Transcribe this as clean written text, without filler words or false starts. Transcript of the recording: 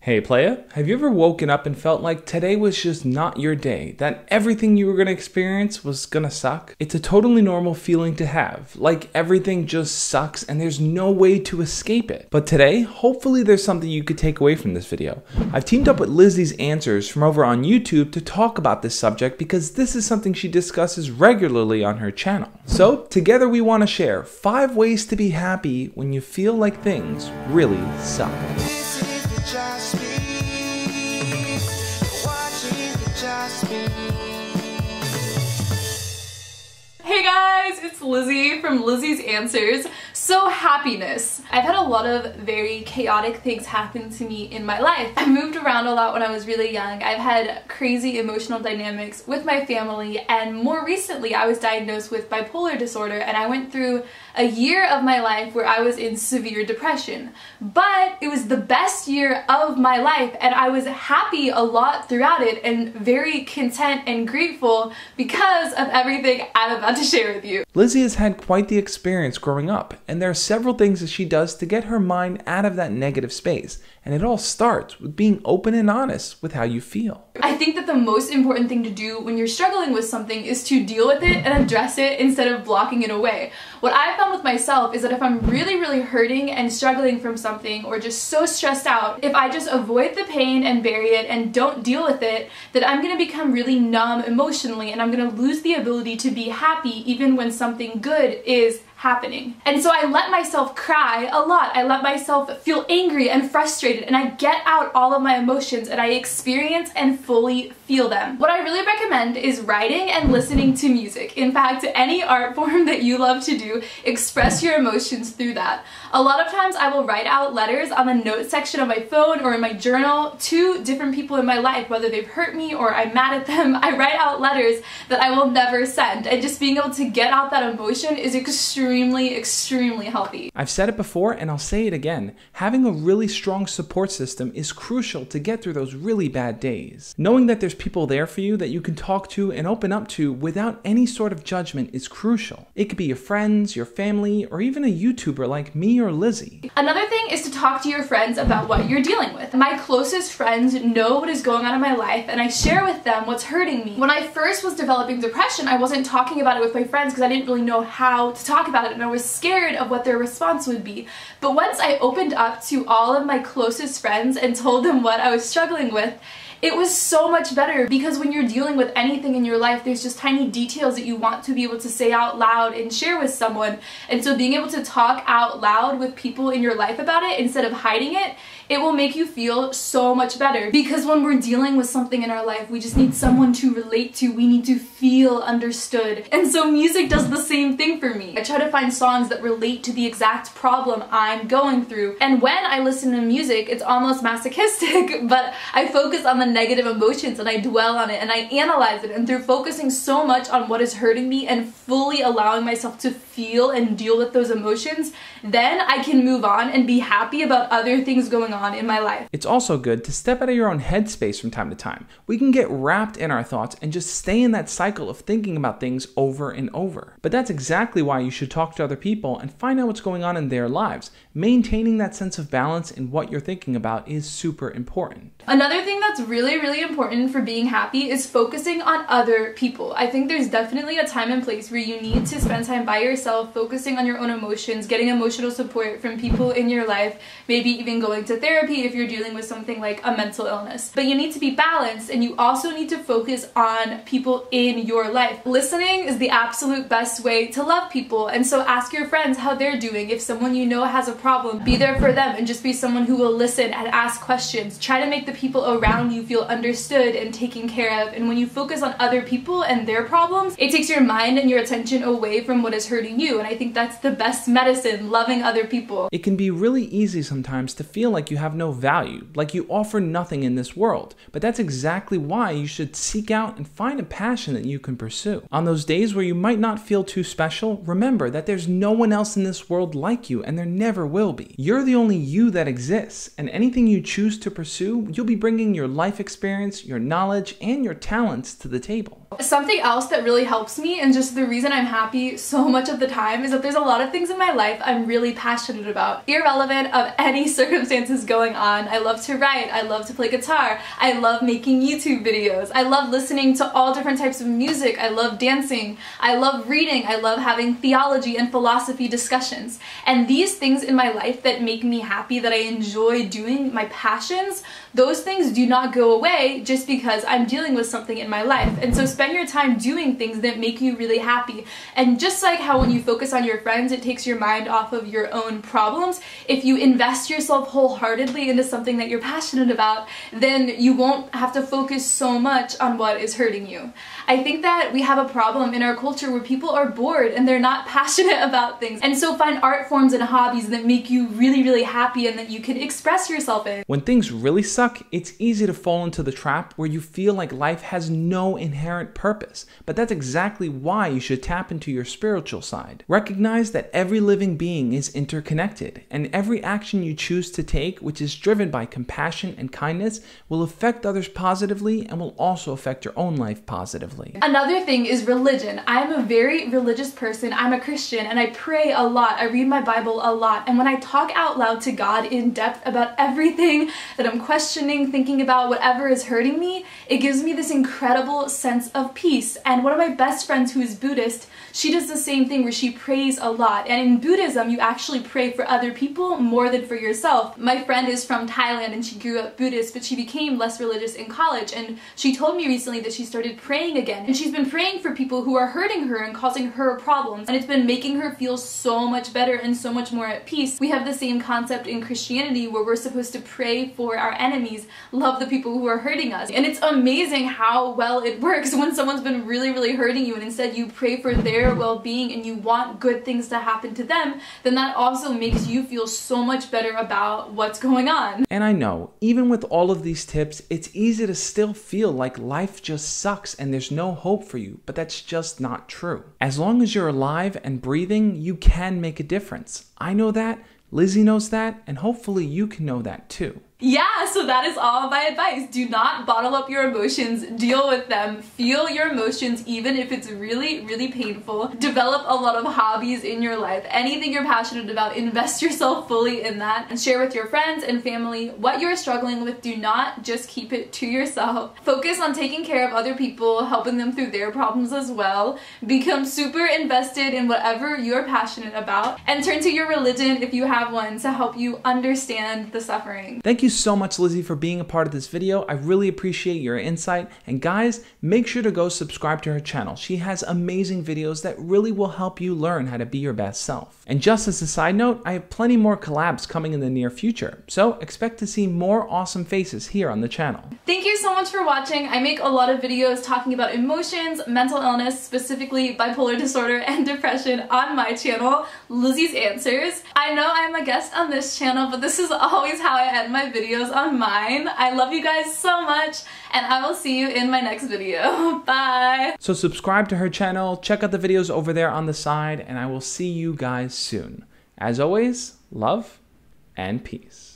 Hey playa, have you ever woken up and felt like today was just not your day? That everything you were going to experience was going to suck? It's a totally normal feeling to have, like everything just sucks and there's no way to escape it. But today, hopefully there's something you could take away from this video. I've teamed up with Lizzie's Answers from over on YouTube to talk about this subject because this is something she discusses regularly on her channel. So together we want to share 5 ways to be happy when you feel like things really suck. Hey guys, it's Lizzie from Lizzie's Answers. So happiness. I've had a lot of very chaotic things happen to me in my life. I moved around a lot when I was really young. I've had crazy emotional dynamics with my family, and more recently I was diagnosed with bipolar disorder, and I went through a year of my life where I was in severe depression. But it was the best year of my life, and I was happy a lot throughout it and very content and grateful because of everything I'm about to share with you. Lizzie has had quite the experience growing up, and there are several things that she does to get her mind out of that negative space. And it all starts with being open and honest with how you feel. I think that the most important thing to do when you're struggling with something is to deal with it and address it instead of blocking it away. What I found with myself is that if I'm really hurting and struggling from something, or just so stressed out, if I just avoid the pain and bury it and don't deal with it, that I'm gonna become really numb emotionally, and I'm gonna lose the ability to be happy even when something good is happening. And so I let myself cry a lot. I let myself feel angry and frustrated, and I get out all of my emotions and I experience and fully feel them. What I really recommend is writing and listening to music. In fact, any art form that you love to do, express your emotions through that. A lot of times I will write out letters on the notes section of my phone or in my journal to different people in my life, whether they've hurt me or I'm mad at them. I write out letters that I will never send, and just being able to get out that emotion is extremely healthy. I've said it before and I'll say it again. Having a really strong support system is crucial to get through those really bad days. Knowing that there's people there for you that you can talk to and open up to without any sort of judgment is crucial. It could be your friends, your family, or even a YouTuber like me or Lizzie. Another thing is to talk to your friends about what you're dealing with. My closest friends know what is going on in my life, and I share with them what's hurting me. When I first was developing depression, I wasn't talking about it with my friends because I didn't really know how to talk about it, and I was scared of what their response would be. But once I opened up to all of my closest friends and told them what I was struggling with, it was so much better, because when you're dealing with anything in your life, there's just tiny details that you want to be able to say out loud and share with someone. And so being able to talk out loud with people in your life about it instead of hiding it, it will make you feel so much better. Because when we're dealing with something in our life, we just need someone to relate to. We need to feel understood. And so music does the same thing for me. I try to find songs that relate to the exact problem I'm going through. And when I listen to music, it's almost masochistic, but I focus on the negative emotions and I dwell on it and I analyze it. And through focusing so much on what is hurting me and fully allowing myself to feel and deal with those emotions, then I can move on and be happy about other things going on in my life. It's also good to step out of your own headspace from time to time. We can get wrapped in our thoughts and just stay in that cycle of thinking about things over and over. But that's exactly why you should talk to other people and find out what's going on in their lives. Maintaining that sense of balance in what you're thinking about is super important. Another thing that's really important for being happy is focusing on other people. I think there's definitely a time and place where you need to spend time by yourself, focusing on your own emotions, getting emotional support from people in your life, maybe even going to therapy if you're dealing with something like a mental illness. But you need to be balanced, and you also need to focus on people in your life. Listening is the absolute best way to love people, and so ask your friends how they're doing. If someone you know has a problem, be there for them and just be someone who will listen and ask questions. Try to make the people around you feel understood and taken care of. And when you focus on other people and their problems, it takes your mind and your attention away from what is hurting you. And I think that's the best medicine, loving other people. It can be really easy sometimes to feel like you have no value, like you offer nothing in this world. But that's exactly why you should seek out and find a passion that you can pursue. On those days where you might not feel too special, remember that there's no one else in this world like you, and there never will be. You're the only you that exists, and anything you choose to pursue, you'll be bringing your life experience, your knowledge, and your talents to the table. Something else that really helps me, and just the reason I'm happy so much of the time, is that there's a lot of things in my life I'm really passionate about, irrelevant of any circumstances going on. I love to write, I love to play guitar, I love making YouTube videos, I love listening to all different types of music, I love dancing, I love reading, I love having theology and philosophy discussions. And these things in my life that make me happy, that I enjoy doing, my passions, those things do not go away just because I'm dealing with something in my life. And so spend your time doing things that make you really happy. And just like how when you focus on your friends, it takes your mind off of your own problems, if you invest yourself wholeheartedly into something that you're passionate about, then you won't have to focus so much on what is hurting you. I think that we have a problem in our culture where people are bored and they're not passionate about things. And so find art forms and hobbies that make you really, really happy and that you can express yourself in. When things really suck, it's easy to fall into the trap where you feel like life has no inherent purpose. But that's exactly why you should tap into your spiritual side. Recognize that every living being is interconnected, and every action you choose to take, which is driven by compassion and kindness, will affect others positively and will also affect your own life positively. Another thing is religion. I am a very religious person. I'm a Christian and I pray a lot. I read my Bible a lot. And when I talk out loud to God in depth about everything that I'm questioning, thinking about, whatever is hurting me, it gives me this incredible sense of peace. And one of my best friends who is Buddhist, she does the same thing where she prays a lot. And in Buddhism, you actually pray for other people more than for yourself. My friend is from Thailand and she grew up Buddhist, but she became less religious in college. And she told me recently that she started praying again. And she's been praying for people who are hurting her and causing her problems. And it's been making her feel so much better and so much more at peace. We have the same concept in Christianity where we're supposed to pray for our enemies, love the people who are hurting us. And it's amazing how well it works when someone's been really, really hurting you and instead you pray for their well-being and you want good things to happen to them, then that also makes you feel so much better about what's going on. And I know, even with all of these tips, it's easy to still feel like life just sucks and there's no hope for you, but that's just not true. As long as you're alive and breathing, you can make a difference. I know that, Lizzie knows that, and hopefully you can know that too. Yeah, so that is all of my advice. Do not bottle up your emotions, deal with them, feel your emotions even if it's really, really painful. Develop a lot of hobbies in your life. Anything you're passionate about, invest yourself fully in that and share with your friends and family what you're struggling with. Do not just keep it to yourself. Focus on taking care of other people, helping them through their problems as well. Become super invested in whatever you're passionate about and turn to your religion if you have one to help you understand the suffering. Thank you so much, Lizzie, for being a part of this video. I really appreciate your insight. And guys, make sure to go subscribe to her channel. She has amazing videos that really will help you learn how to be your best self. And just as a side note, I have plenty more collabs coming in the near future. So expect to see more awesome faces here on the channel. Thank you so much for watching. I make a lot of videos talking about emotions, mental illness, specifically bipolar disorder and depression on my channel, Lizzie's Answers. I know I'm a guest on this channel, but this is always how I end my videos on mine. I love you guys so much, and I will see you in my next video. Bye! So subscribe to her channel, check out the videos over there on the side, and I will see you guys soon. As always, love and peace.